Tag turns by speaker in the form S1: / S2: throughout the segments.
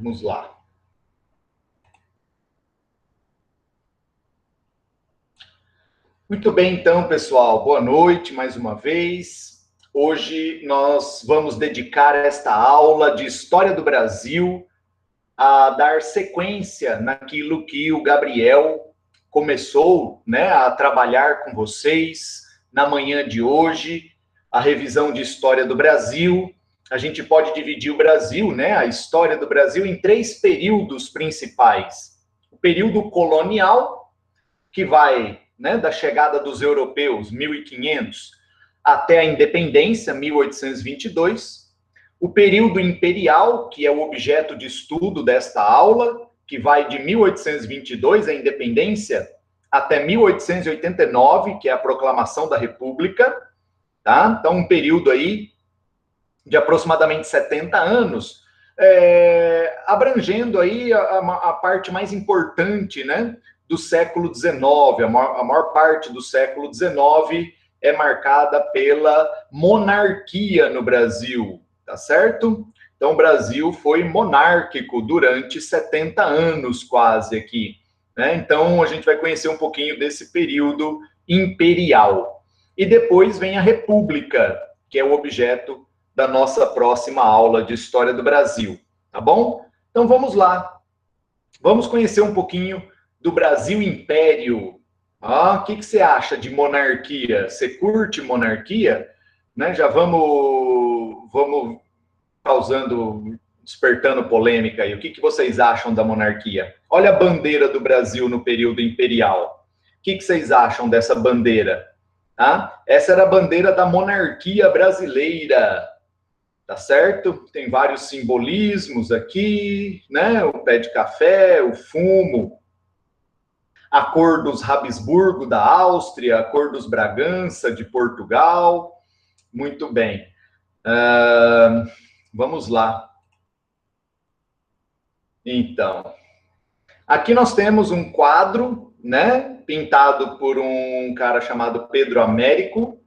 S1: Vamos lá. Muito bem, então, pessoal. Boa noite mais uma vez. Hoje nós vamos dedicar esta aula de História do Brasil a dar sequência naquilo que o Gabriel começou, né, a trabalhar com vocês na manhã de hoje, a revisão de História do Brasil. A gente pode dividir o Brasil, né, a história do Brasil, em três períodos principais. O período colonial, que vai, né, da chegada dos europeus, 1500, até a independência, 1822. O período imperial, que é o objeto de estudo desta aula, que vai de 1822, a independência, até 1889, que é a proclamação da República, tá? Então, um período aí de aproximadamente 70 anos, abrangendo aí a parte mais importante, né, do século XIX. A maior parte do século XIX é marcada pela monarquia no Brasil, tá certo? Então, o Brasil foi monárquico durante 70 anos quase aqui, né? Então, a gente vai conhecer um pouquinho desse período imperial. E depois vem a República, que é o objeto da nossa próxima aula de História do Brasil, tá bom? Então, vamos lá. Vamos conhecer um pouquinho do Brasil Império. O que você acha de monarquia? Você curte monarquia? Né? Já vamos despertando polêmica aí. O que vocês acham da monarquia? Olha a bandeira do Brasil no período imperial. O que vocês acham dessa bandeira? Essa era a bandeira da monarquia brasileira, tá certo? Tem vários simbolismos aqui, né? O pé de café, o fumo, a cor dos Habsburgo da Áustria, a cor dos Bragança de Portugal. Muito bem. Vamos lá. Então, aqui nós temos um quadro, né? Pintado por um cara chamado Pedro Américo.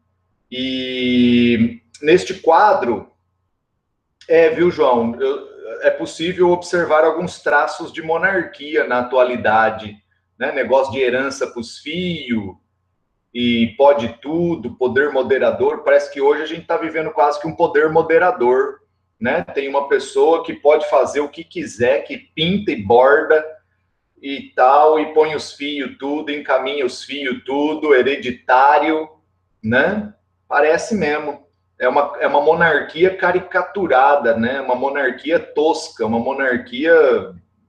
S1: E neste quadro, viu, João? É possível observar alguns traços de monarquia na atualidade, né? Negócio de herança para os filhos, e pode tudo, poder moderador. Parece que hoje a gente está vivendo quase que um poder moderador, né? Tem uma pessoa que pode fazer o que quiser, que pinta e borda e tal, e põe os fios tudo, encaminha os fios tudo, hereditário, né? Parece mesmo. É uma monarquia caricaturada, né? Uma monarquia tosca, uma monarquia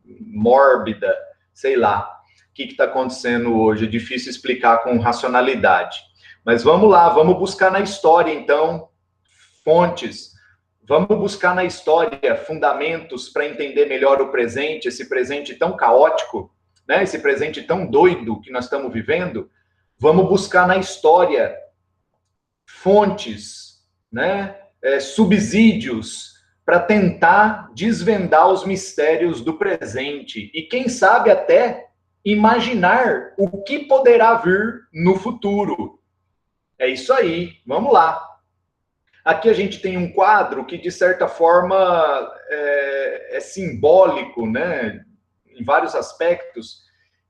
S1: mórbida, sei lá. O que está acontecendo hoje? É difícil explicar com racionalidade. Mas vamos lá, vamos buscar na história, então, fontes. Vamos buscar na história fundamentos para entender melhor o presente, esse presente tão caótico, né? Esse presente tão doido que nós estamos vivendo. Vamos buscar na história fontes, né? Subsídios para tentar desvendar os mistérios do presente e, quem sabe, até imaginar o que poderá vir no futuro. É isso aí, vamos lá. Aqui a gente tem um quadro que, de certa forma, é simbólico, né, em vários aspectos,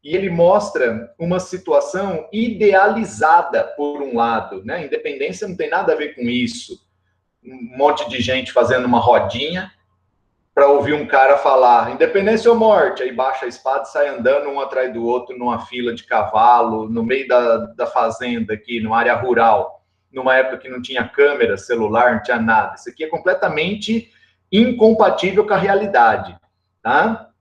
S1: e ele mostra uma situação idealizada, por um lado, né? Independência não tem nada a ver com isso. Um monte de gente fazendo uma rodinha para ouvir um cara falar independência ou morte, aí baixa a espada e sai andando um atrás do outro numa fila de cavalo, no meio da fazenda aqui, numa área rural, numa época que não tinha câmera, celular, não tinha nada. Isso aqui é completamente incompatível com a realidade, tá?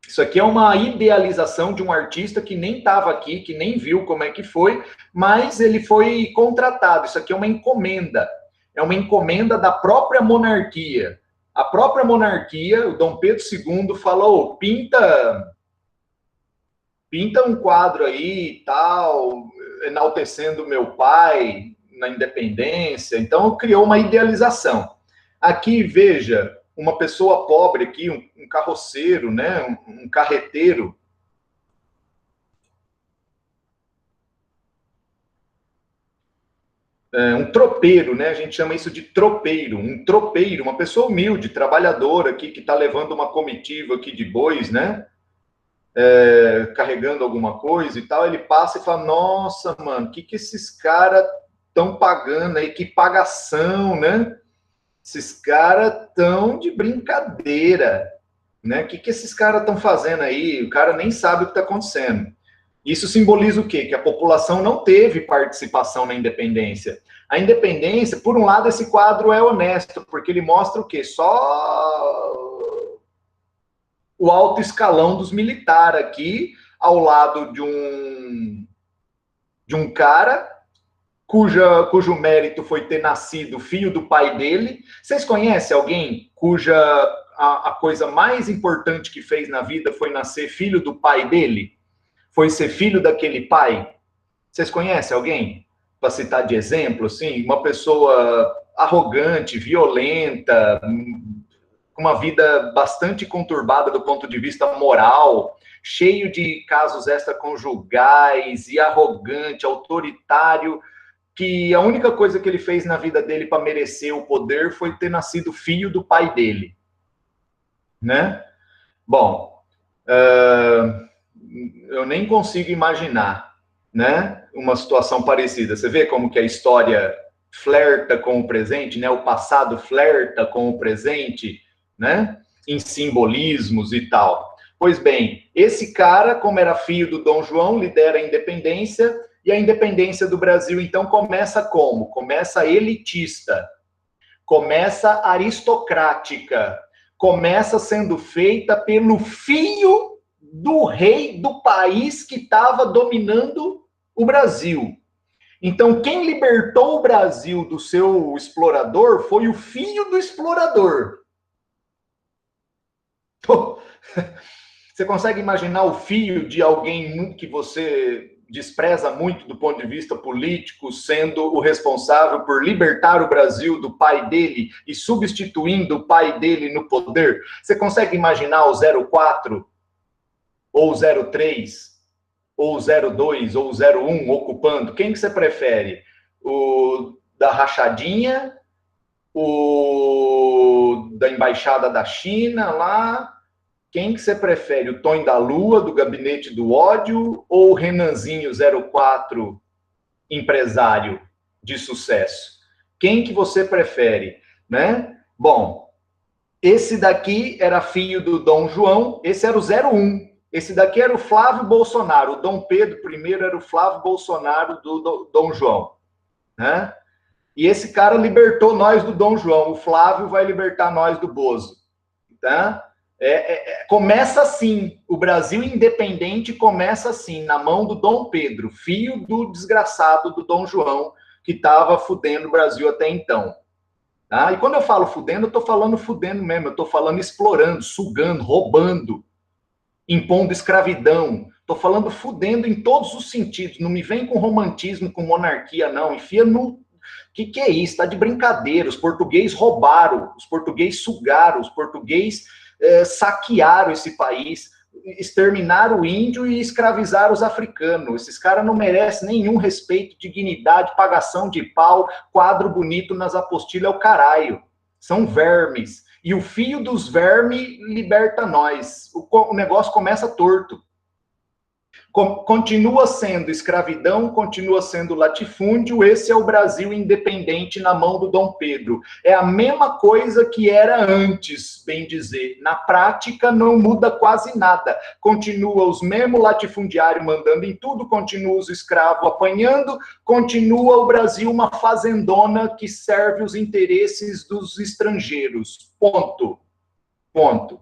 S1: Isso aqui é uma idealização de um artista que nem estava aqui, que nem viu como é que foi, mas ele foi contratado. Isso aqui é uma encomenda. É uma encomenda da própria monarquia. A própria monarquia, o Dom Pedro II, falou: pinta um quadro aí e tal, enaltecendo meu pai na independência. Então, criou uma idealização. Aqui, veja, uma pessoa pobre aqui, um carroceiro, né, um carreteiro. um tropeiro, né? A gente chama isso de tropeiro, um tropeiro, uma pessoa humilde, trabalhadora aqui, que está levando uma comitiva aqui de bois, né? Carregando alguma coisa e tal, ele passa e fala, nossa, mano, o que esses caras estão pagando aí? Que pagação, né? Esses caras estão de brincadeira, né? O que esses caras estão fazendo aí? O cara nem sabe o que está acontecendo. Isso simboliza o quê? Que a população não teve participação na independência. A independência, por um lado, esse quadro é honesto, porque ele mostra o quê? Só o alto escalão dos militares aqui, ao lado de um cara cujo mérito foi ter nascido filho do pai dele. Vocês conhecem alguém cuja a coisa mais importante que fez na vida foi nascer filho do pai dele? Foi ser filho daquele pai? Vocês conhecem alguém? Para citar de exemplo, assim, uma pessoa arrogante, violenta, com uma vida bastante conturbada do ponto de vista moral, cheio de casos extraconjugais e arrogante, autoritário, que a única coisa que ele fez na vida dele para merecer o poder foi ter nascido filho do pai dele, né? Bom, eu nem consigo imaginar, né, uma situação parecida. Você vê como que a história flerta com o presente, né? O passado flerta com o presente, né? Em simbolismos e tal. Pois bem, esse cara, como era filho do Dom João, lidera a independência, e a independência do Brasil, então, começa como? Começa elitista, começa aristocrática, começa sendo feita pelo filho do rei do país que estava dominando o Brasil. Então, quem libertou o Brasil do seu explorador foi o filho do explorador. Você consegue imaginar o filho de alguém que você despreza muito do ponto de vista político, sendo o responsável por libertar o Brasil do pai dele e substituindo o pai dele no poder? Você consegue imaginar o 04, ou o 03, ou o 02, ou o 01 ocupando? Quem que você prefere? O da rachadinha, o da embaixada da China lá? Quem que você prefere? O Tonho da Lua, do Gabinete do Ódio, ou o Renanzinho 04, empresário de sucesso? Quem que você prefere, né? Bom, esse daqui era filho do Dom João, esse era o 01. Esse daqui era o Flávio Bolsonaro. O Dom Pedro I era o Flávio Bolsonaro do Dom João, né? E esse cara libertou nós do Dom João. O Flávio vai libertar nós do Bozo, tá? Começa assim, o Brasil independente começa assim, na mão do Dom Pedro, filho do desgraçado do Dom João, que estava fudendo o Brasil até então. Tá? E quando eu falo fudendo, eu estou falando fudendo mesmo, eu estou falando explorando, sugando, roubando, impondo escravidão. Estou falando fudendo em todos os sentidos. Não me vem com romantismo, com monarquia, não. Enfia no... Que é isso? Está de brincadeira. Os portugueses roubaram, os portugueses sugaram, os portugueses saquearam esse país, exterminaram o índio e escravizaram os africanos. Esses caras não merecem nenhum respeito, dignidade, pagação de pau, quadro bonito nas apostilhas, é o caralho. São vermes. E o filho dos vermes liberta nós. O negócio começa torto. Continua sendo escravidão, continua sendo latifúndio. Esse é o Brasil independente na mão do Dom Pedro. É a mesma coisa que era antes, bem dizer. Na prática, não muda quase nada. Continua os mesmos latifundiários mandando em tudo, continua os escravos apanhando, continua o Brasil uma fazendona que serve os interesses dos estrangeiros. Ponto. Ponto.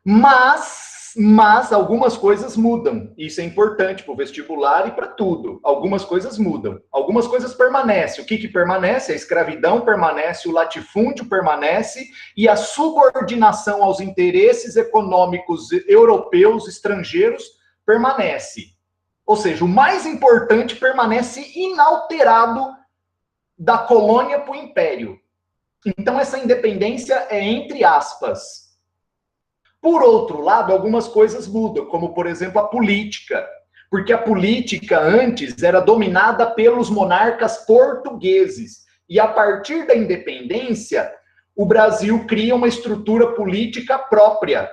S1: Mas algumas coisas mudam. Isso é importante para o vestibular e para tudo. Algumas coisas mudam. Algumas coisas permanecem. O que permanece? A escravidão permanece, o latifúndio permanece e a subordinação aos interesses econômicos europeus, estrangeiros, permanece. Ou seja, o mais importante permanece inalterado da colônia para o império. Então, essa independência é entre aspas. Por outro lado, algumas coisas mudam, como, por exemplo, a política. Porque a política antes era dominada pelos monarcas portugueses. E a partir da independência, o Brasil cria uma estrutura política própria,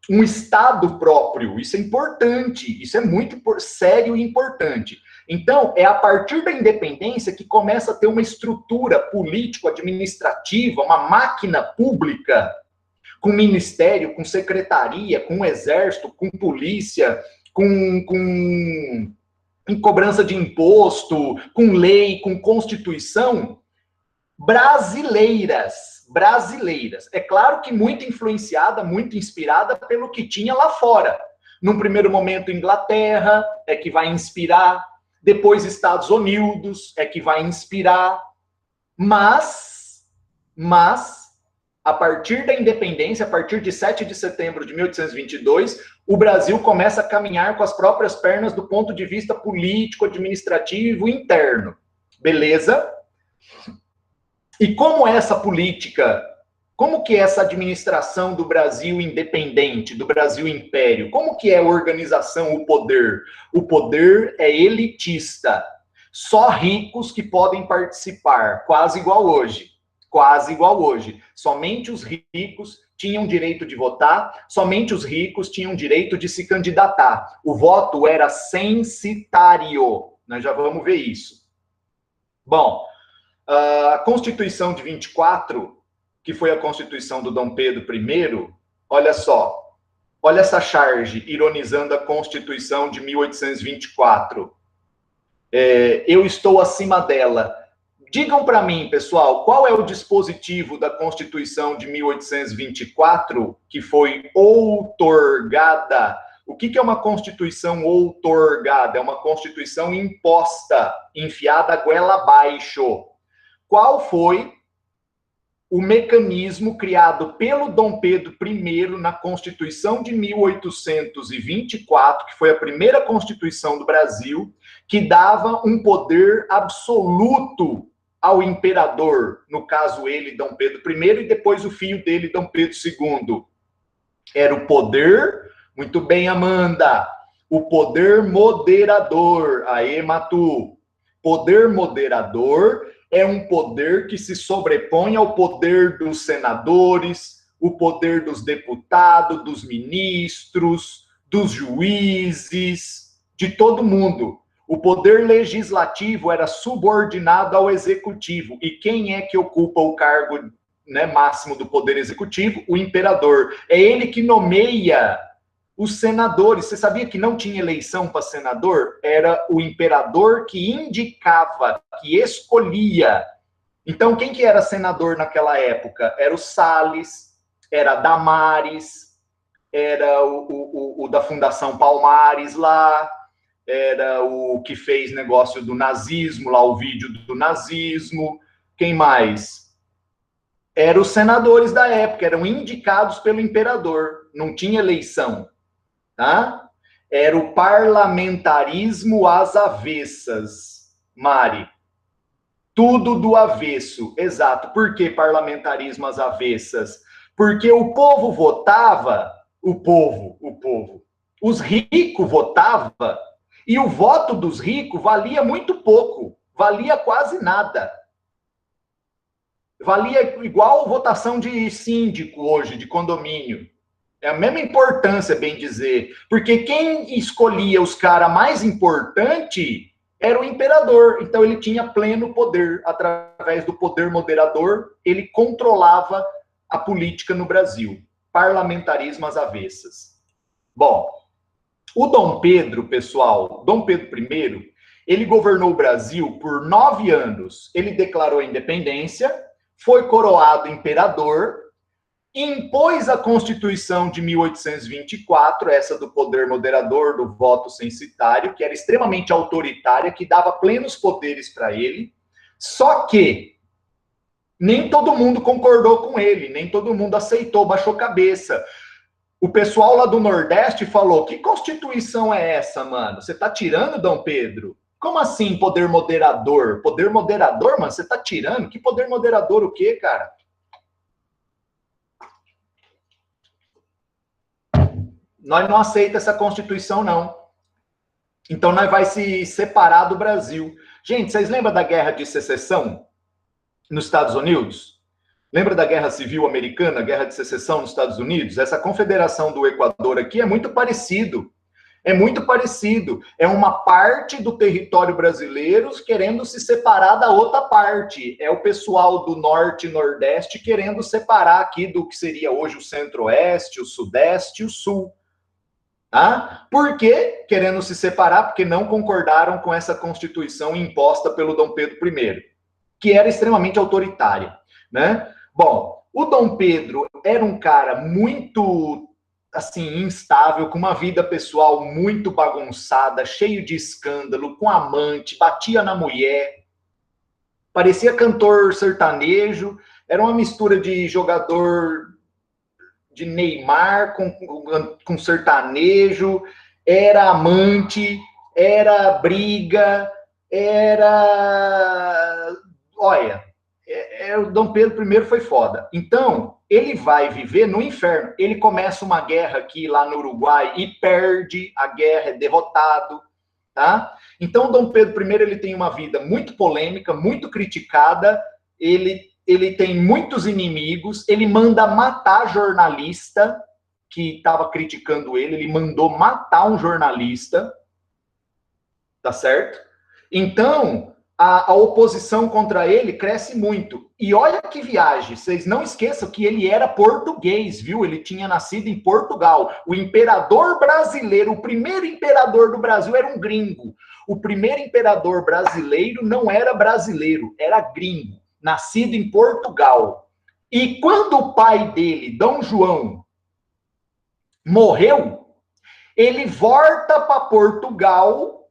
S1: um Estado próprio. Isso é importante, isso é muito sério e importante. Então, é a partir da independência que começa a ter uma estrutura político-administrativa, uma máquina pública, com ministério, com secretaria, com exército, com polícia, com cobrança de imposto, com lei, com constituição, brasileiras. É claro que muito influenciada, muito inspirada pelo que tinha lá fora. Num primeiro momento, Inglaterra é que vai inspirar, depois Estados Unidos é que vai inspirar, mas a partir da independência, a partir de 7 de setembro de 1822, o Brasil começa a caminhar com as próprias pernas do ponto de vista político, administrativo, interno. Beleza? E como é essa política, como que é essa administração do Brasil independente, do Brasil império? Como que é a organização, o poder? O poder é elitista. Só ricos que podem participar, quase igual hoje. Quase igual hoje. Somente os ricos tinham direito de votar, somente os ricos tinham direito de se candidatar. O voto era censitário. Nós já vamos ver isso. Bom, a Constituição de 24, que foi a Constituição do Dom Pedro I, olha só, olha essa charge ironizando a Constituição de 1824. Eu estou acima dela. Digam para mim, pessoal, qual é o dispositivo da Constituição de 1824 que foi outorgada? O que é uma Constituição outorgada? É uma Constituição imposta, enfiada a goela abaixo. Qual foi o mecanismo criado pelo Dom Pedro I na Constituição de 1824, que foi a primeira Constituição do Brasil, que dava um poder absoluto ao imperador, no caso ele, Dom Pedro I, e depois o filho dele, Dom Pedro II. Era o poder, muito bem, Amanda, o poder moderador. Aê, Matu. Poder moderador é um poder que se sobrepõe ao poder dos senadores, o poder dos deputados, dos ministros, dos juízes, de todo mundo. O poder legislativo era subordinado ao executivo. E quem é que ocupa o cargo, né, máximo do poder executivo? O imperador. É ele que nomeia os senadores. Você sabia que não tinha eleição para senador? Era o imperador que indicava, que escolhia. Então, quem que era senador naquela época? Era o Salles, era Damares, era o da Fundação Palmares lá, era o que fez negócio do nazismo, lá o vídeo do nazismo. Quem mais? Eram os senadores da época, eram indicados pelo imperador, não tinha eleição. Tá? Era o parlamentarismo às avessas, Mari. Tudo do avesso, exato. Por que parlamentarismo às avessas? Porque o povo votava, o povo. Os ricos votavam e o voto dos ricos valia muito pouco, valia quase nada. Valia igual votação de síndico hoje, de condomínio. É a mesma importância, bem dizer. Porque quem escolhia os caras mais importantes era o imperador. Então, ele tinha pleno poder. Através do poder moderador, ele controlava a política no Brasil. Parlamentarismo às avessas. Bom, o Dom Pedro, pessoal, Dom Pedro I, ele governou o Brasil por 9 anos. Ele declarou a independência, foi coroado imperador, impôs a Constituição de 1824, essa do poder moderador, do voto censitário, que era extremamente autoritária, que dava plenos poderes para ele, só que nem todo mundo concordou com ele, nem todo mundo aceitou, baixou cabeça. O pessoal lá do Nordeste falou, que Constituição é essa, mano? Você tá tirando, Dom Pedro? Como assim poder moderador? Poder moderador, mano? Você tá tirando? Que poder moderador o quê, cara? Nós não aceitamos essa Constituição, não. Então, nós vai se separar do Brasil. Gente, vocês lembram da Guerra de Secessão nos Estados Unidos? Lembra da Guerra Civil Americana, Guerra de Secessão nos Estados Unidos? Essa confederação do Equador aqui é muito parecido. É muito parecido. É uma parte do território brasileiro querendo se separar da outra parte. É o pessoal do norte e nordeste querendo separar aqui do que seria hoje o centro-oeste, o sudeste e o sul. Tá? Por quê? Querendo se separar, porque não concordaram com essa constituição imposta pelo Dom Pedro I, que era extremamente autoritária, né? Bom, o Dom Pedro era um cara muito, assim, instável, com uma vida pessoal muito bagunçada, cheio de escândalo, com amante, batia na mulher, parecia cantor sertanejo, era uma mistura de jogador de Neymar com sertanejo, era amante, era briga, era... Olha, o Dom Pedro I foi foda. Então, ele vai viver no inferno. Ele começa uma guerra aqui, lá no Uruguai, e perde a guerra, é derrotado, tá? Então, o Dom Pedro I, ele tem uma vida muito polêmica, muito criticada, ele tem muitos inimigos, ele manda matar jornalista que estava criticando ele mandou matar um jornalista, tá certo? Então, a oposição contra ele cresce muito. E olha que viagem, vocês não esqueçam que ele era português, viu? Ele tinha nascido em Portugal. O imperador brasileiro, o primeiro imperador do Brasil era um gringo. O primeiro imperador brasileiro não era brasileiro, era gringo, nascido em Portugal. E quando o pai dele, Dom João, morreu, ele volta para Portugal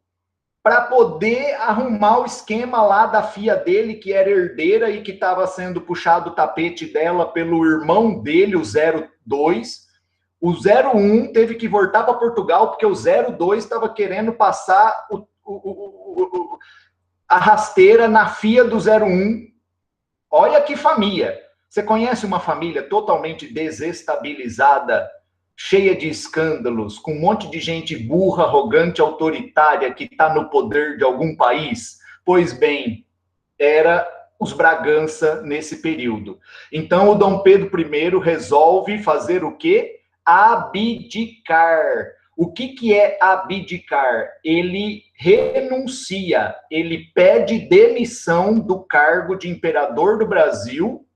S1: para poder arrumar o esquema lá da filha dele, que era herdeira e que estava sendo puxado o tapete dela pelo irmão dele, o 02. O 01 teve que voltar para Portugal porque o 02 estava querendo passar a rasteira na filha do 01. Olha que família. Você conhece uma família totalmente desestabilizada, cheia de escândalos, com um monte de gente burra, arrogante, autoritária, que está no poder de algum país? Pois bem, era os Bragança nesse período. Então, o Dom Pedro I resolve fazer o quê? Abdicar. O que é abdicar? Ele renuncia, ele pede demissão do cargo de imperador do Brasil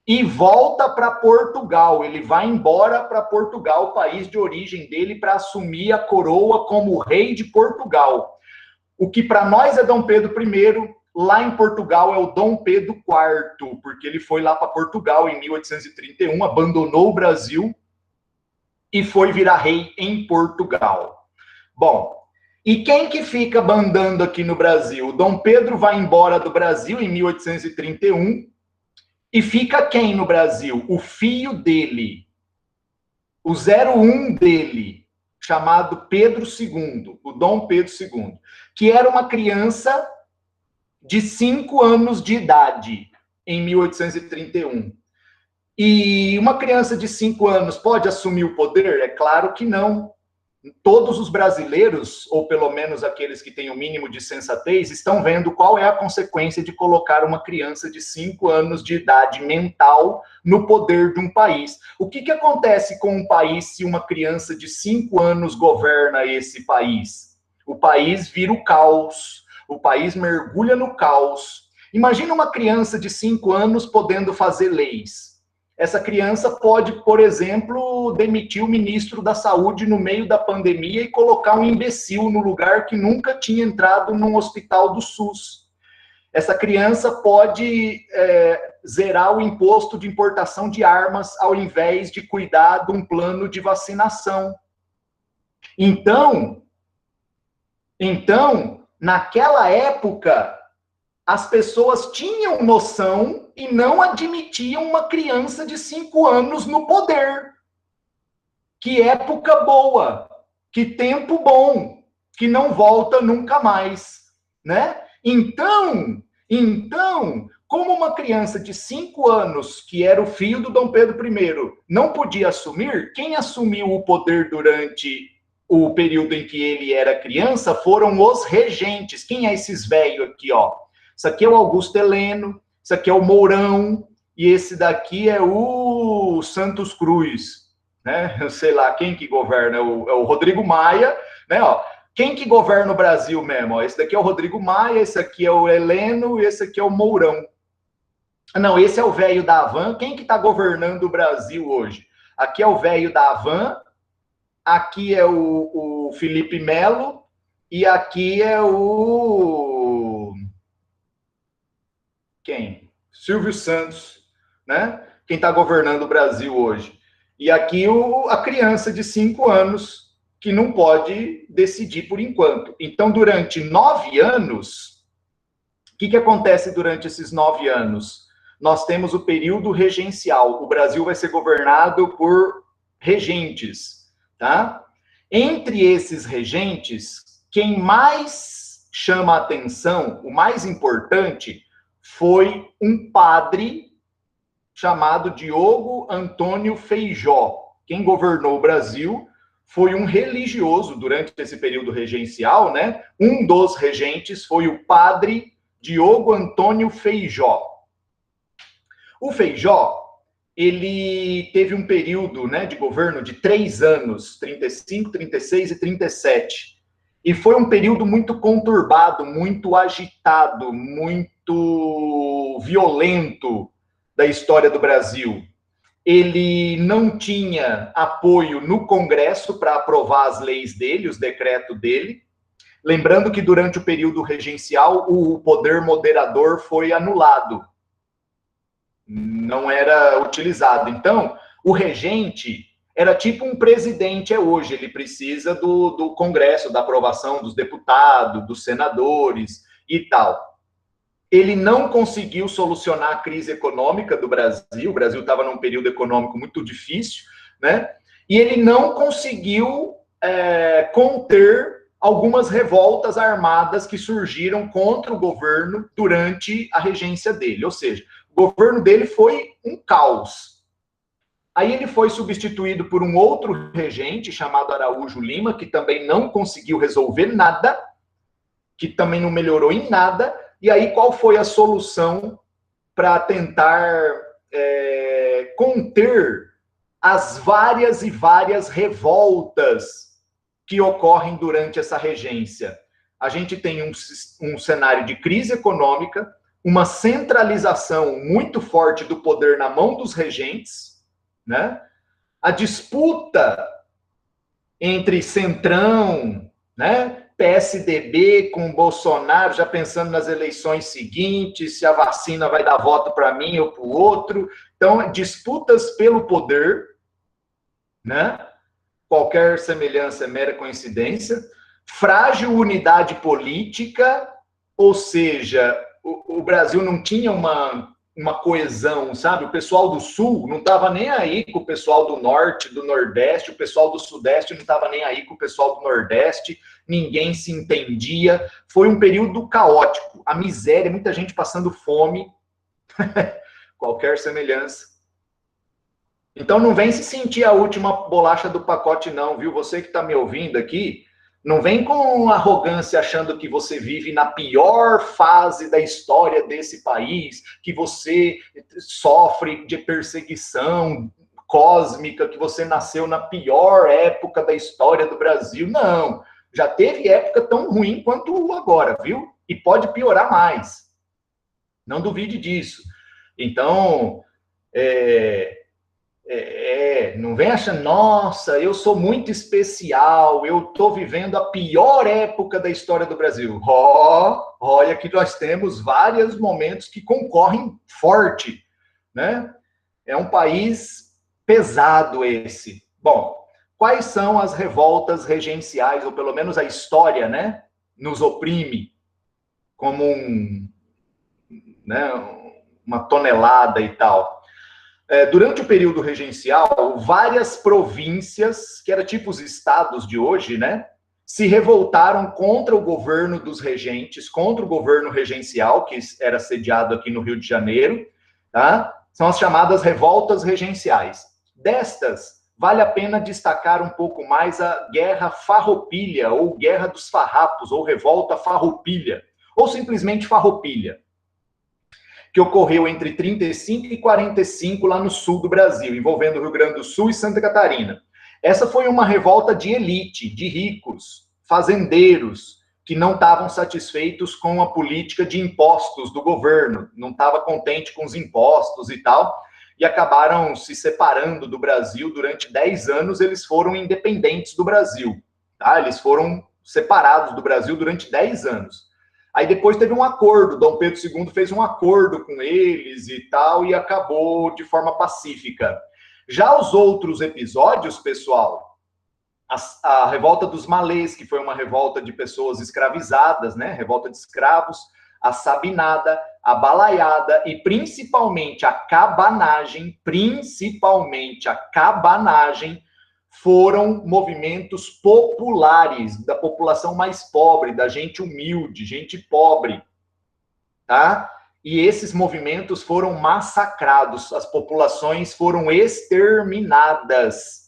S1: e volta para Portugal. Ele vai embora para Portugal, o país de origem dele, para assumir a coroa como rei de Portugal. O que para nós é Dom Pedro I, lá em Portugal é o Dom Pedro IV, porque ele foi lá para Portugal em 1831, abandonou o Brasil e foi virar rei em Portugal. Bom, e quem que fica bandando aqui no Brasil? O Dom Pedro vai embora do Brasil em 1831, e fica quem no Brasil? O filho dele, o 01 dele, chamado Pedro II, o Dom Pedro II, que era uma criança de 5 anos de idade em 1831. E uma criança de 5 anos pode assumir o poder? É claro que não. Todos os brasileiros, ou pelo menos aqueles que têm o mínimo de sensatez, estão vendo qual é a consequência de colocar uma criança de 5 anos de idade mental no poder de um país. O que acontece com um país se uma criança de 5 anos governa esse país? O país vira o caos, o país mergulha no caos. Imagina uma criança de 5 anos podendo fazer leis. Essa criança pode, por exemplo, demitir o ministro da Saúde no meio da pandemia e colocar um imbecil no lugar que nunca tinha entrado num hospital do SUS. Essa criança pode zerar o imposto de importação de armas ao invés de cuidar de um plano de vacinação. Então, naquela época, as pessoas tinham noção e não admitiam uma criança de 5 anos no poder. Que época boa, que tempo bom, que não volta nunca mais, né? Então, como uma criança de 5 anos, que era o filho do Dom Pedro I, não podia assumir, quem assumiu o poder durante o período em que ele era criança foram os regentes. Quem é esses velhos aqui, ó? Isso aqui é o Augusto Heleno, isso aqui é o Mourão, e esse daqui é o Santos Cruz, né? Eu sei lá, quem que governa? É o Rodrigo Maia, né? Ó, quem que governa o Brasil mesmo? Ó, esse daqui é o Rodrigo Maia, esse aqui é o Heleno, e esse aqui é o Mourão. Não, esse é o velho da Havan. Quem que está governando o Brasil hoje? Aqui é o velho da Havan, aqui é o Felipe Melo, e aqui é o... Quem? Silvio Santos, né? Quem está governando o Brasil hoje. E aqui a criança de 5 anos, que não pode decidir por enquanto. Então, durante 9 anos, o que acontece durante esses 9 anos? Nós temos o período regencial. O Brasil vai ser governado por regentes, tá? Entre esses regentes, quem mais chama a atenção, o mais importante, foi um padre chamado Diogo Antônio Feijó. Quem governou o Brasil foi um religioso durante esse período regencial, né? Um dos regentes foi o padre Diogo Antônio Feijó. O Feijó, ele teve um período, né, de governo de 3 anos, 35, 36 e 37. E foi um período muito conturbado, muito agitado, muito violento da história do Brasil. Ele não tinha apoio no Congresso para aprovar as leis dele, os decretos dele. Lembrando que durante o período regencial, o poder moderador foi anulado. Não era utilizado. Então, o regente era tipo um presidente hoje, ele precisa do Congresso, da aprovação dos deputados, dos senadores e tal. Ele não conseguiu solucionar a crise econômica do Brasil, o Brasil estava num período econômico muito difícil, né? E ele não conseguiu conter algumas revoltas armadas que surgiram contra o governo durante a regência dele, ou seja, o governo dele foi um caos. Aí ele foi substituído por um outro regente chamado Araújo Lima, que também não conseguiu resolver nada, que também não melhorou em nada. E aí qual foi a solução para tentar conter as várias e várias revoltas que ocorrem durante essa regência? A gente tem um cenário de crise econômica, uma centralização muito forte do poder na mão dos regentes, né? A disputa entre Centrão, né? PSDB com Bolsonaro, já pensando nas eleições seguintes, se a vacina vai dar voto para mim ou para o outro. Então, disputas pelo poder, né? Qualquer semelhança é mera coincidência. Frágil unidade política, ou seja, o Brasil não tinha uma coesão, sabe? O pessoal do Sul não estava nem aí com o pessoal do Norte, do Nordeste, o pessoal do Sudeste não estava nem aí com o pessoal do Nordeste, ninguém se entendia. Foi um período caótico, a miséria, muita gente passando fome, qualquer semelhança. Então não vem se sentir a última bolacha do pacote não, viu? Você que está me ouvindo aqui, não vem com arrogância achando que você vive na pior fase da história desse país, que você sofre de perseguição cósmica, que você nasceu na pior época da história do Brasil. Não, já teve época tão ruim quanto agora, viu? E pode piorar mais. Não duvide disso. Então, não vem achando, nossa, eu sou muito especial, eu estou vivendo a pior época da história do Brasil. Olha que nós temos vários momentos que concorrem forte, né? É um país pesado esse. Bom, quais são as revoltas regenciais, ou pelo menos a história, né, nos oprime como uma tonelada e tal. Durante o período regencial, várias províncias, que eram tipo os estados de hoje, né, se revoltaram contra o governo dos regentes, contra o governo regencial, que era sediado aqui no Rio de Janeiro, tá? São as chamadas revoltas regenciais. Destas, vale a pena destacar um pouco mais a Guerra Farroupilha, ou Guerra dos Farrapos, ou Revolta Farroupilha, ou simplesmente Farroupilha, que ocorreu entre 35 e 45 lá no sul do Brasil, envolvendo o Rio Grande do Sul e Santa Catarina. Essa foi uma revolta de elite, de ricos, fazendeiros, que não estavam satisfeitos com a política de impostos do governo, não estava contente com os impostos e tal, e acabaram se separando do Brasil. Durante 10 anos, eles foram independentes do Brasil, tá? Eles foram separados do Brasil durante 10 anos. Aí depois teve um acordo, Dom Pedro II fez um acordo com eles e tal, e acabou de forma pacífica. Já os outros episódios, pessoal, a revolta dos malês, que foi uma revolta de pessoas escravizadas, né? Revolta de escravos, a sabinada, a balaiada e principalmente a cabanagem, foram movimentos populares, da população mais pobre, da gente humilde, gente pobre, tá? E esses movimentos foram massacrados, as populações foram exterminadas.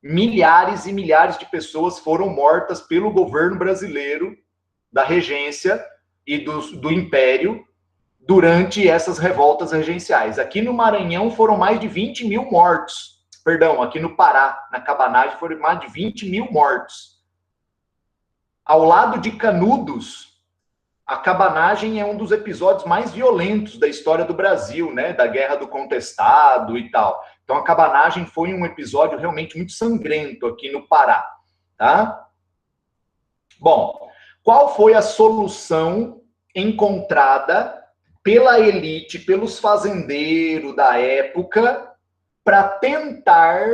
S1: Milhares e milhares de pessoas foram mortas pelo governo brasileiro, da regência e do Império, durante essas revoltas regenciais. Aqui no Maranhão foram mais de 20 mil mortos. Perdão, aqui no Pará, na cabanagem, foram mais de 20 mil mortos. Ao lado de Canudos, a cabanagem é um dos episódios mais violentos da história do Brasil, né? Da Guerra do Contestado e tal. Então, a cabanagem foi um episódio realmente muito sangrento aqui no Pará, tá? Bom, qual foi a solução encontrada pela elite, pelos fazendeiros da época, para tentar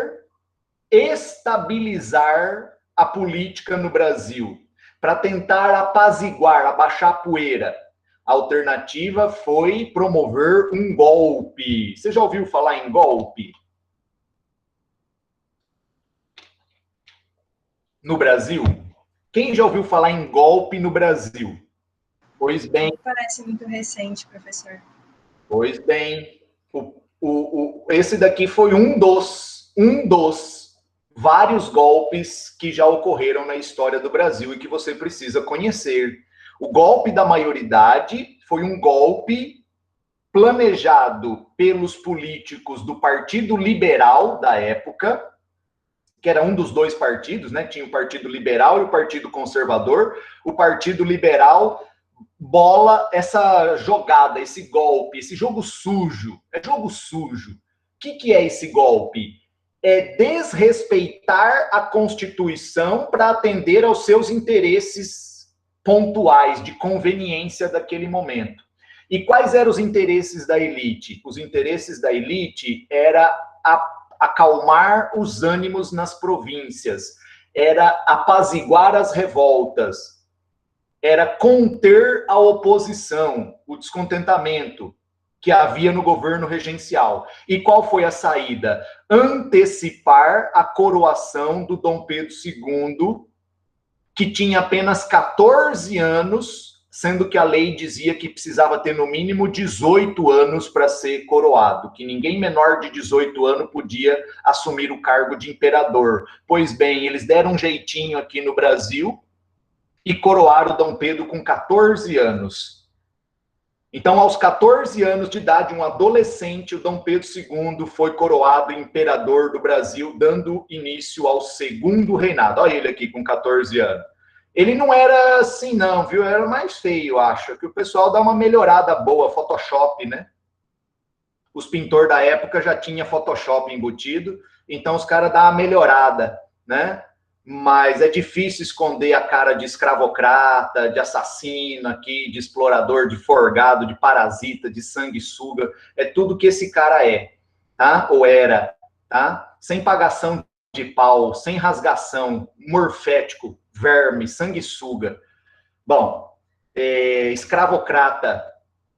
S1: estabilizar a política no Brasil, para tentar apaziguar, abaixar a poeira? A alternativa foi promover um golpe. Você já ouviu falar em golpe? No Brasil? Quem já ouviu falar em golpe no Brasil? Pois bem.
S2: Não parece muito recente, professor.
S1: Pois bem. Esse daqui foi um dos vários golpes que já ocorreram na história do Brasil e que você precisa conhecer. O golpe da maioridade foi um golpe planejado pelos políticos do Partido Liberal da época, que era um dos dois partidos, né? Tinha o Partido Liberal e o Partido Conservador. O Partido Liberal bola essa jogada, esse golpe, esse jogo sujo. É jogo sujo. O que é esse golpe? É desrespeitar a Constituição para atender aos seus interesses pontuais, de conveniência daquele momento. E quais eram os interesses da elite? Os interesses da elite era acalmar os ânimos nas províncias, era apaziguar as revoltas, era conter a oposição, o descontentamento que havia no governo regencial. E qual foi a saída? Antecipar a coroação do Dom Pedro II, que tinha apenas 14 anos, sendo que a lei dizia que precisava ter no mínimo 18 anos para ser coroado, que ninguém menor de 18 anos podia assumir o cargo de imperador. Pois bem, eles deram um jeitinho aqui no Brasil e coroaram Dom Pedro com 14 anos. Então, aos 14 anos de idade, um adolescente, o Dom Pedro II foi coroado imperador do Brasil, dando início ao segundo reinado. Olha ele aqui com 14 anos. Ele não era assim, não, viu? Era mais feio, acho. Que o pessoal dá uma melhorada boa, Photoshop, né? Os pintores da época já tinham Photoshop embutido, então os caras dão uma melhorada, né? Mas é difícil esconder a cara de escravocrata, de assassino aqui, de explorador, de forgado, de parasita, de sanguessuga. É tudo que esse cara é, tá? Ou era, tá? Sem pagação de pau, sem rasgação, morfético, verme, sanguessuga. Bom, escravocrata,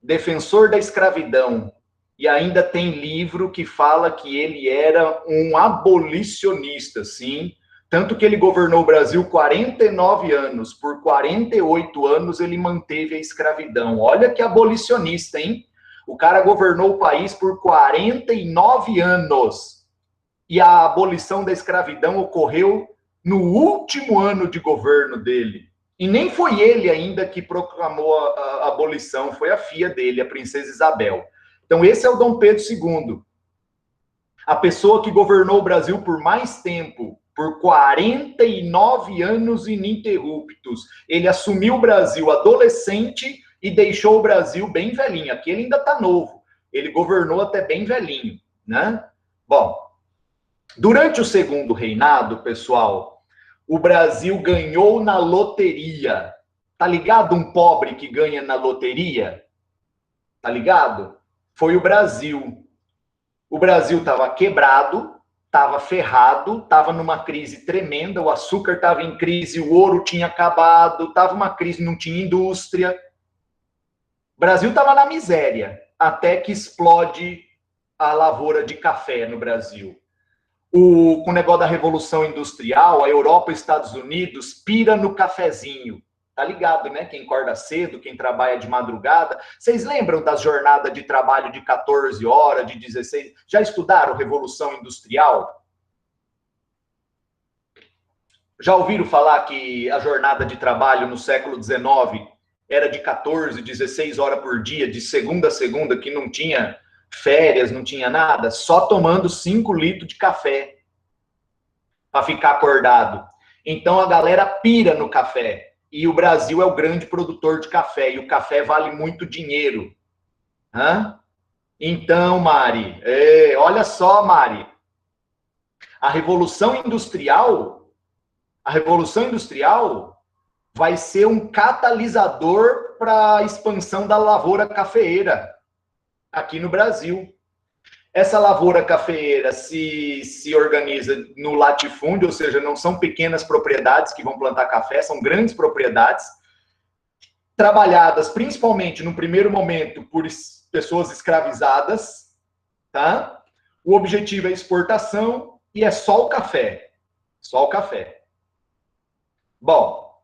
S1: defensor da escravidão, e ainda tem livro que fala que ele era um abolicionista, sim. Tanto que ele governou o Brasil 49 anos. Por 48 anos ele manteve a escravidão. Olha que abolicionista, hein? O cara governou o país por 49 anos. e a abolição da escravidão ocorreu no último ano de governo dele. E nem foi ele ainda que proclamou a abolição, foi a filha dele, a princesa Isabel. Então, esse é o Dom Pedro II. A pessoa que governou o Brasil por mais tempo, por 49 anos ininterruptos. Ele assumiu o Brasil adolescente e deixou o Brasil bem velhinho. Aqui ele ainda está novo. Ele governou até bem velhinho, né? Bom, durante o segundo reinado, pessoal, o Brasil ganhou na loteria. Tá ligado um pobre que ganha na loteria? Tá ligado? Foi o Brasil. O Brasil estava quebrado, estava ferrado, estava numa crise tremenda, o açúcar estava em crise, o ouro tinha acabado, estava uma crise, não tinha indústria. O Brasil estava na miséria, até que explode a lavoura de café no Brasil. Com o negócio da Revolução Industrial, a Europa e os Estados Unidos pira no cafezinho. Tá ligado, né? Quem acorda cedo, quem trabalha de madrugada. Vocês lembram das jornadas de trabalho de 14 horas, de 16? Já estudaram Revolução Industrial? Já ouviram falar que a jornada de trabalho no século XIX era de 14, 16 horas por dia, de segunda a segunda, que não tinha férias, não tinha nada, só tomando 5 litros de café para ficar acordado. Então a galera pira no café. E o Brasil é o grande produtor de café, e o café vale muito dinheiro. Hã? Então, Mari, olha só, Mari, a Revolução Industrial vai ser um catalisador para a expansão da lavoura cafeeira aqui no Brasil. Essa lavoura cafeeira se organiza no latifúndio, ou seja, não são pequenas propriedades que vão plantar café, são grandes propriedades, trabalhadas principalmente no primeiro momento por pessoas escravizadas, tá? O objetivo é exportação e é só o café. Só o café. Bom,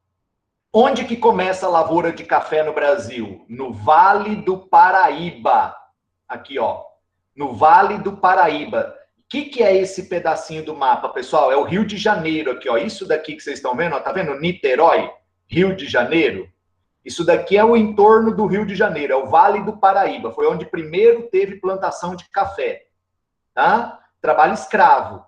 S1: onde que começa a lavoura de café no Brasil? No Vale do Paraíba. Aqui, ó. No Vale do Paraíba. O que é esse pedacinho do mapa, pessoal? É o Rio de Janeiro aqui, ó. Isso daqui que vocês estão vendo, ó, tá vendo? Niterói, Rio de Janeiro. Isso daqui é o entorno do Rio de Janeiro, é o Vale do Paraíba. Foi onde primeiro teve plantação de café, tá? Trabalho escravo.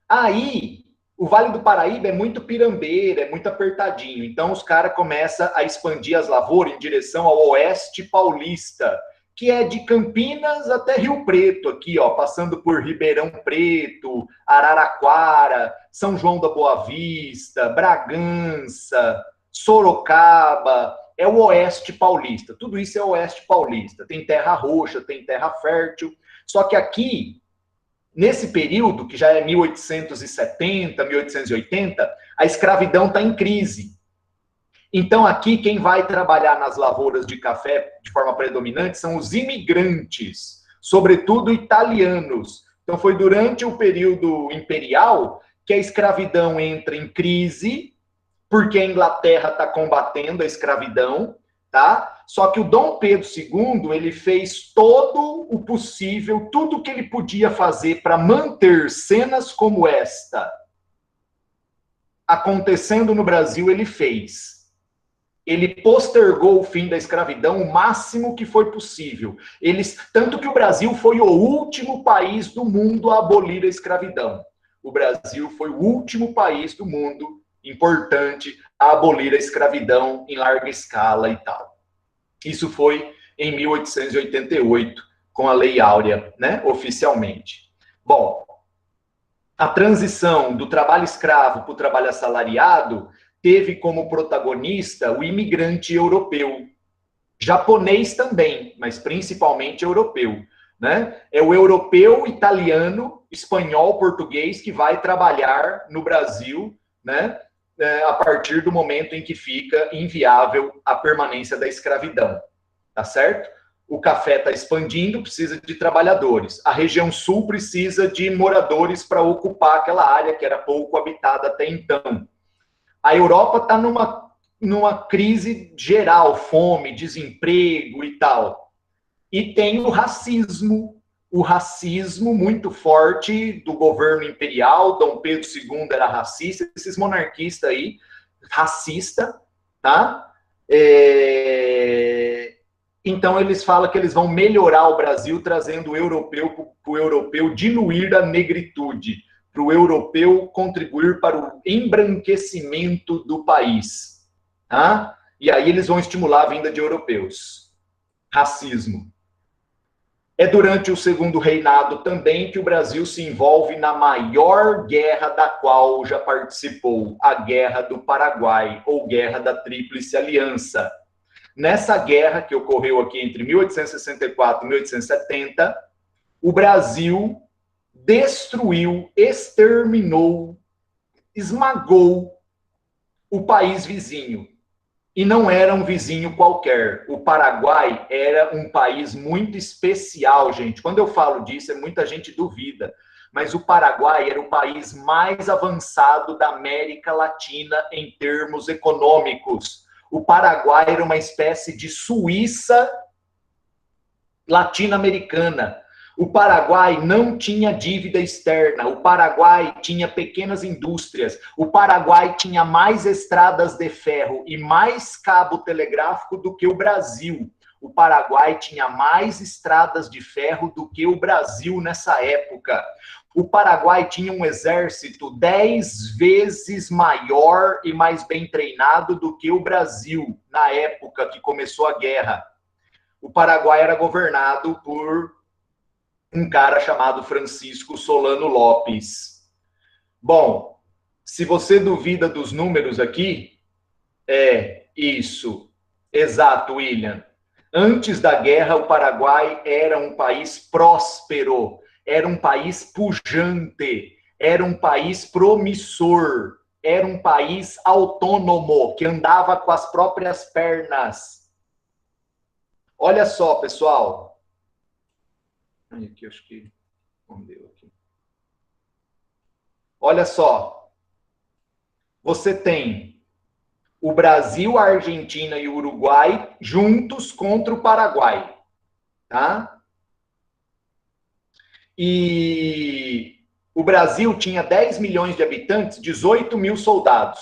S1: Aí, o Vale do Paraíba é muito pirambeira, é muito apertadinho. Então, os caras começam a expandir as lavouras em direção ao oeste paulista, que é de Campinas até Rio Preto, aqui, ó, passando por Ribeirão Preto, Araraquara, São João da Boa Vista, Bragança, Sorocaba, é o oeste paulista. Tudo isso é o oeste paulista. Tem terra roxa, tem terra fértil. Só que aqui, nesse período, que já é 1870, 1880, a escravidão está em crise. Então, aqui, quem vai trabalhar nas lavouras de café de forma predominante são os imigrantes, sobretudo italianos. Então, foi durante o período imperial que a escravidão entra em crise, porque a Inglaterra está combatendo a escravidão, tá? Só que o Dom Pedro II, ele fez todo o possível, tudo que ele podia fazer para manter cenas como esta acontecendo no Brasil, ele fez. Ele postergou o fim da escravidão o máximo que foi possível. Tanto que o Brasil foi o último país do mundo a abolir a escravidão. O Brasil foi o último país do mundo importante a abolir a escravidão em larga escala e tal. Isso foi em 1888, com a Lei Áurea, né, oficialmente. Bom, a transição do trabalho escravo para o trabalho assalariado teve como protagonista o imigrante europeu. Japonês também, mas principalmente europeu, né? É o europeu, italiano, espanhol, português que vai trabalhar no Brasil, né? A partir do momento em que fica inviável a permanência da escravidão, tá certo? O café está expandindo, precisa de trabalhadores. A região sul precisa de moradores para ocupar aquela área que era pouco habitada até então. A Europa está numa crise geral, fome, desemprego e tal. E tem o racismo, o racismo muito forte do governo imperial. Dom Pedro II era racista, esses monarquistas aí, racista, tá? Então eles falam que eles vão melhorar o Brasil trazendo o europeu para o europeu diluir a negritude, para o europeu contribuir para o embranquecimento do país, tá? E aí eles vão estimular a vinda de europeus. Racismo. É durante o segundo reinado também que o Brasil se envolve na maior guerra da qual já participou, a Guerra do Paraguai, ou Guerra da Tríplice Aliança. Nessa guerra, que ocorreu aqui entre 1864 e 1870, o Brasil destruiu, exterminou, esmagou o país vizinho. E não era um vizinho qualquer. O Paraguai era um país muito especial, gente. Quando eu falo disso, muita gente duvida. Mas o Paraguai era o país mais avançado da América Latina em termos econômicos. O Paraguai era uma espécie de Suíça latino-americana. O Paraguai não tinha dívida externa, o Paraguai tinha pequenas indústrias, o Paraguai tinha mais estradas de ferro e mais cabo telegráfico do que o Brasil. O Paraguai tinha mais estradas de ferro do que o Brasil nessa época. O Paraguai tinha um exército 10 vezes maior e mais bem treinado do que o Brasil na época que começou a guerra. O Paraguai era governado por um cara chamado Francisco Solano Lopes. Bom, se você duvida dos números aqui, é isso. Exato, William. Antes da guerra, o Paraguai era um país próspero, era um país pujante, era um país promissor, era um país autônomo, que andava com as próprias pernas. Olha só, pessoal. Aqui, acho que não deu aqui. Olha só. Você tem o Brasil, a Argentina e o Uruguai juntos contra o Paraguai. Tá? E o Brasil tinha 10 milhões de habitantes, 18 mil soldados.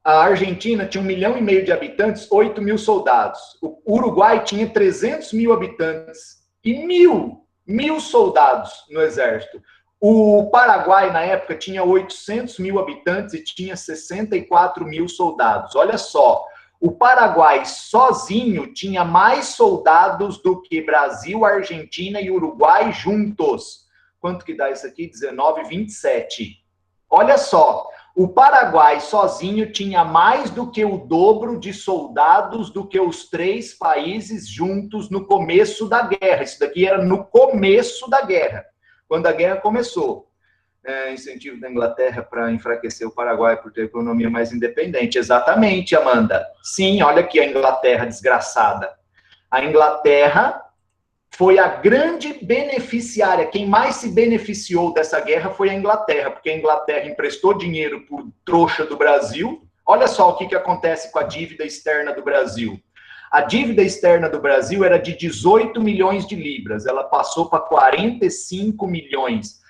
S1: A Argentina tinha 1,5 milhão de habitantes, 8 mil soldados. O Uruguai tinha 300 mil habitantes e mil soldados no exército. O Paraguai, na época, tinha 800 mil habitantes e tinha 64 mil soldados. Olha só, o Paraguai sozinho tinha mais soldados do que Brasil, Argentina e Uruguai juntos. Quanto que dá isso aqui? 19, 27. Olha só, o Paraguai sozinho tinha mais do que o dobro de soldados do que os 3 países juntos no começo da guerra. Isso daqui era no começo da guerra, quando a guerra começou. Incentivo da Inglaterra para enfraquecer o Paraguai por ter economia mais independente. Exatamente, Amanda. Sim, olha aqui a Inglaterra desgraçada. A Inglaterra foi a grande beneficiária. Quem mais se beneficiou dessa guerra foi a Inglaterra, porque a Inglaterra emprestou dinheiro para o trouxa do Brasil. Olha só o que acontece com a dívida externa do Brasil. A dívida externa do Brasil era de 18 milhões de libras, ela passou para 45 milhões.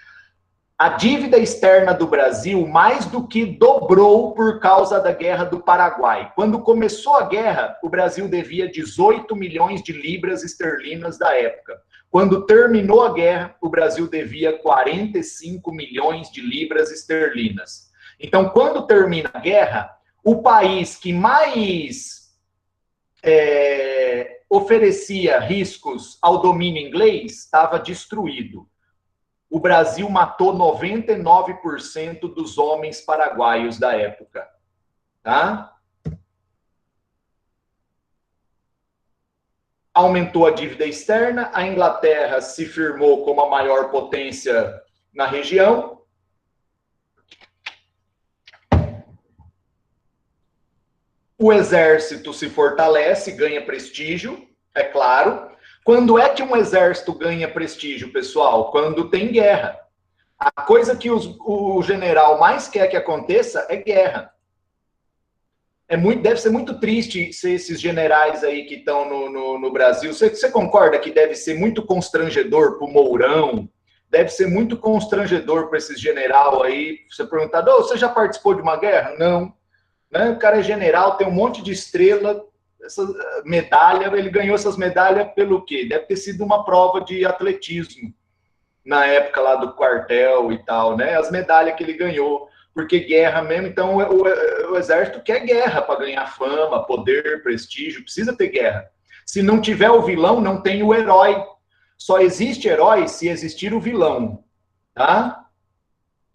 S1: A dívida externa do Brasil mais do que dobrou por causa da Guerra do Paraguai. Quando começou a guerra, o Brasil devia 18 milhões de libras esterlinas da época. Quando terminou a guerra, o Brasil devia 45 milhões de libras esterlinas. Então, quando termina a guerra, o país que mais oferecia riscos ao domínio inglês estava destruído. O Brasil matou 99% dos homens paraguaios da época. Tá? Aumentou a dívida externa, a Inglaterra se firmou como a maior potência na região. O exército se fortalece, ganha prestígio, é claro. Quando é que um exército ganha prestígio, pessoal? Quando tem guerra. A coisa que o general mais quer que aconteça é guerra. Deve ser muito triste ser esses generais aí que estão no Brasil. Você concorda que deve ser muito constrangedor para o Mourão? Deve ser muito constrangedor para esses general aí. Você perguntar, você já participou de uma guerra? Não. Né? O cara é general, tem um monte de estrela, essa medalha, ele ganhou essas medalhas pelo quê? Deve ter sido uma prova de atletismo na época lá do quartel e tal, né? As medalhas que ele ganhou, porque guerra mesmo, então o exército quer guerra para ganhar fama, poder, prestígio, precisa ter guerra. Se não tiver o vilão, não tem o herói. Só existe herói se existir o vilão, tá?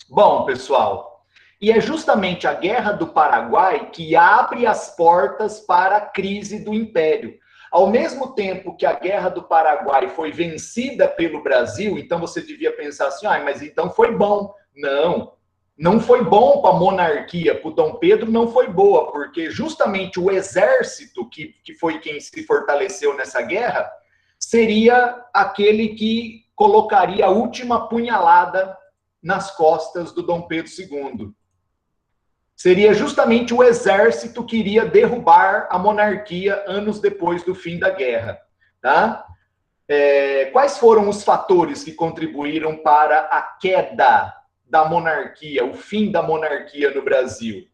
S1: Bom, pessoal, e é justamente a Guerra do Paraguai que abre as portas para a crise do Império. Ao mesmo tempo que a Guerra do Paraguai foi vencida pelo Brasil, então você devia pensar assim, mas então foi bom. Não, não foi bom para a monarquia, para o Dom Pedro não foi boa, porque justamente o exército, que foi quem se fortaleceu nessa guerra, seria aquele que colocaria a última punhalada nas costas do Dom Pedro II. Seria justamente o exército que iria derrubar a monarquia anos depois do fim da guerra. Tá? Quais foram os fatores que contribuíram para a queda da monarquia, o fim da monarquia no Brasil?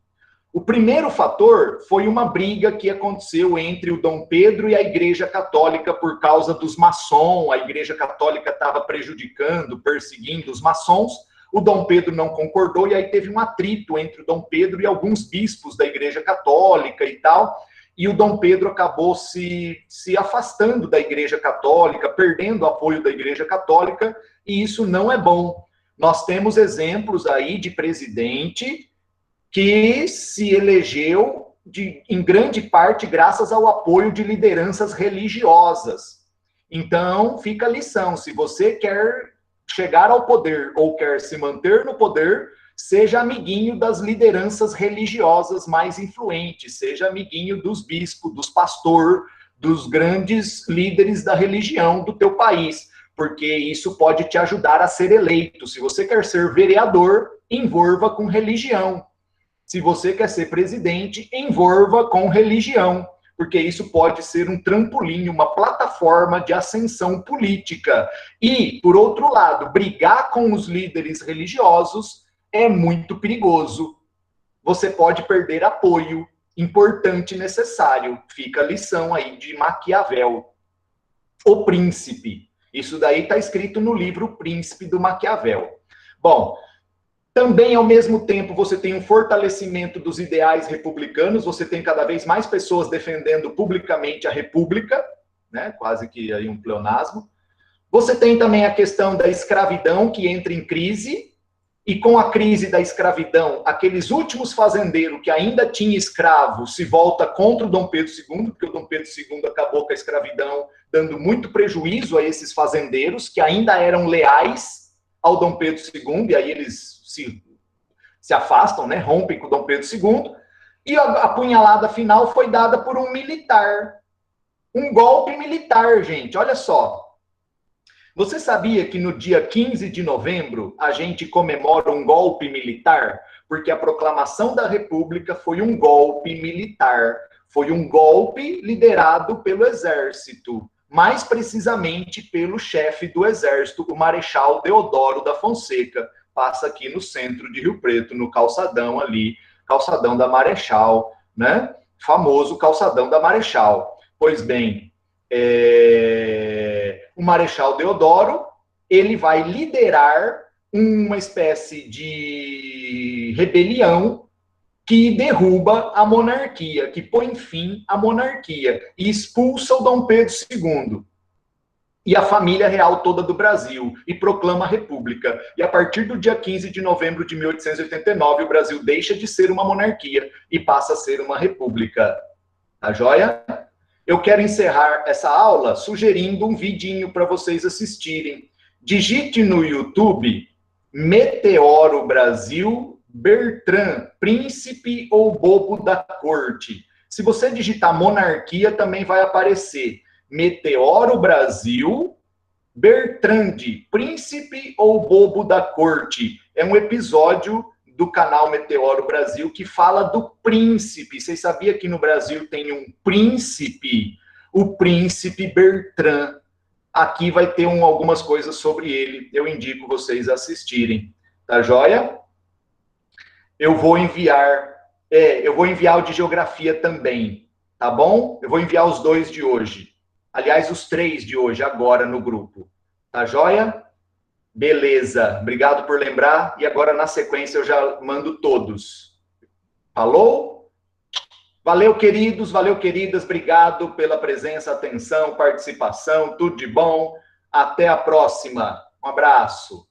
S1: O primeiro fator foi uma briga que aconteceu entre o Dom Pedro e a Igreja Católica por causa dos maçons. A Igreja Católica estava prejudicando, perseguindo os maçons. O Dom Pedro não concordou e aí teve um atrito entre o Dom Pedro e alguns bispos da Igreja Católica e tal. E o Dom Pedro acabou se afastando da Igreja Católica, perdendo o apoio da Igreja Católica, e isso não é bom. Nós temos exemplos aí de presidente que se elegeu em grande parte graças ao apoio de lideranças religiosas. Então, fica a lição, se você quer chegar ao poder ou quer se manter no poder, seja amiguinho das lideranças religiosas mais influentes, seja amiguinho dos bispos, dos pastores, dos grandes líderes da religião do teu país, porque isso pode te ajudar a ser eleito. Se você quer ser vereador, envolva com religião. Se você quer ser presidente, envolva com religião, porque isso pode ser um trampolim, uma plataforma de ascensão política. E, por outro lado, brigar com os líderes religiosos é muito perigoso. Você pode perder apoio importante e necessário. Fica a lição aí de Maquiavel. O Príncipe. Isso daí está escrito no livro O Príncipe do Maquiavel. Bom, também, ao mesmo tempo, você tem um fortalecimento dos ideais republicanos, você tem cada vez mais pessoas defendendo publicamente a república, né? Quase que aí um pleonasmo. Você tem também a questão da escravidão, que entra em crise, e com a crise da escravidão, aqueles últimos fazendeiros que ainda tinham escravo se volta contra o Dom Pedro II, porque o Dom Pedro II acabou com a escravidão, dando muito prejuízo a esses fazendeiros, que ainda eram leais ao Dom Pedro II, e aí eles se afastam, né, rompem com o Dom Pedro II, e a punhalada final foi dada por um militar. Um golpe militar, gente, olha só. Você sabia que no dia 15 de novembro a gente comemora um golpe militar? Porque a proclamação da República foi um golpe militar. Foi um golpe liderado pelo Exército, mais precisamente pelo chefe do Exército, o Marechal Deodoro da Fonseca. Passa aqui no centro de Rio Preto, no calçadão ali, calçadão da Marechal, né? Famoso calçadão da Marechal. Pois bem, o Marechal Deodoro, ele vai liderar uma espécie de rebelião que derruba a monarquia, que põe fim à monarquia e expulsa o Dom Pedro II e a família real toda do Brasil, e proclama a República. E a partir do dia 15 de novembro de 1889, o Brasil deixa de ser uma monarquia e passa a ser uma república. Tá joia? Eu quero encerrar essa aula sugerindo um vidinho para vocês assistirem. Digite no YouTube Meteoro Brasil Bertrand, Príncipe ou Bobo da Corte. Se você digitar monarquia, também vai aparecer. Meteoro Brasil, Bertrand, Príncipe ou Bobo da Corte. É um episódio do canal Meteoro Brasil, que fala do príncipe. Vocês sabiam que no Brasil tem um príncipe? O príncipe Bertrand. Aqui vai ter algumas coisas sobre ele. Eu indico vocês assistirem. Tá joia? Eu vou enviar o de geografia também, tá bom? Eu vou enviar os 2 de hoje. Aliás, os 3 de hoje, agora no grupo. Tá joia? Beleza. Obrigado por lembrar. E agora, na sequência, eu já mando todos. Falou? Valeu, queridos. Valeu, queridas. Obrigado pela presença, atenção, participação. Tudo de bom. Até a próxima. Um abraço.